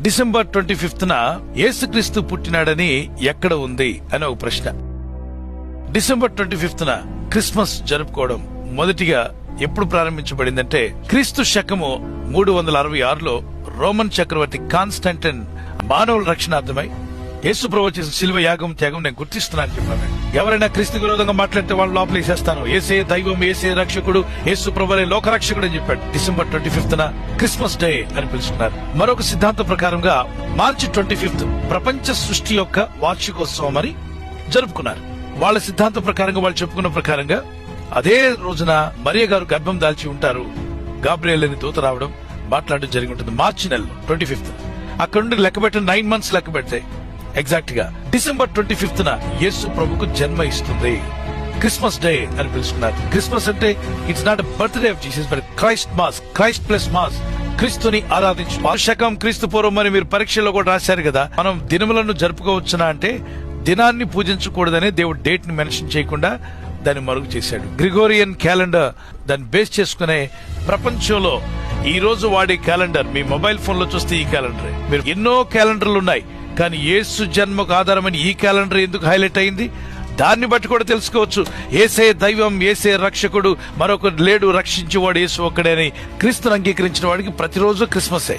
December 25న యేసుక్రీస్తు పుట్టినాడని ఎక్కడ ఉంది అని ఒక ప్రశ్న. డిసెంబర్ 25న క్రిస్మస్ జరుపుకోవడం మొదటిగా ఎప్పుడు ప్రారంభించబడిందంటే క్రీస్తు శకము 366లో రోమన్ చక్రవర్తి కాన్స్టాంటిన్ మానవుల రక్షణార్థమై యేసు ప్రభు చేసిన శిలువ యాగం త్యాగం నేను గుర్తిస్తున్నాను చెప్పాను. ఎవరైనా క్రీస్తు విరోధంగా మాట్లాడితే వాళ్ళు లోపలేసేస్తాను, ఏసే దైవం, ఏసే రక్షకుడు, యేసు ప్రభువే లోకరక్షకుడు అని చెప్పాడు. డిసెంబర్ 25న క్రిస్మస్ డే అని పిలుచుకున్నారు. మరొక సిద్ధాంతం ప్రకారంగా మార్చి 25 ప్రపంచ సృష్టి యొక్క వార్షికోత్సవం అని జరుపుకున్నారు. వాళ్ళ సిద్ధాంతం ప్రకారంగా, వాళ్ళు చెప్పుకున్న ప్రకారంగా అదే రోజున మరియ గారు గర్భం దాల్చి ఉంటారు. గాబ్రియల్ అని దూత రావడం, మాట్లాడడం జరిగి ఉంటుంది. మార్చి నెలలో 25 అక్కడ నుండి లెక్క పెట్టిన 9 months లెక్క పెడితే ఎగ్జాక్ట్ గా డిసెంబర్ 25న యేసు ప్రభుకు జన్మ ఇస్తుంది. క్రిస్మస్ డే అని పిలుచుకున్నారు. క్రిస్మస్ అంటే it's not birthday of Jesus but Christ mass, Christ plus mass, క్రీస్తుని ఆరాధించు. శకం క్రీస్తు పూర్వం అని మీరు పరీక్షలో కూడా రాశారు కదా. మనం దినములను జరుపుకోవచ్చునా అంటే దినాన్ని పూజించకూడదని దేవుడు డేట్ ని మెన్షన్ చేయకుండా దాన్ని మరుగు చేశాడు. గ్రిగోరియన్ క్యాలెండర్ దాన్ని బేస్ చేసుకునే ప్రపంచంలో ఈ రోజు వాడే క్యాలెండర్, మీ మొబైల్ ఫోన్ లో చూస్తే ఈ క్యాలెండర్. మీరు ఎన్నో క్యాలెండర్లు ఉన్నాయి, కానీ యేసు జన్మకు ఆధారమైన ఈ క్యాలెండర్ ఎందుకు హైలైట్ అయింది దాన్ని బట్టి కూడా తెలుసుకోవచ్చు. ఏసే దైవం, ఏసే రక్షకుడు, మరొకరు లేడు రక్షించేవాడు యేసు ఒక్కడే అని క్రీస్తుని అంగీకరించిన వాడికి ప్రతిరోజు క్రిస్మసే.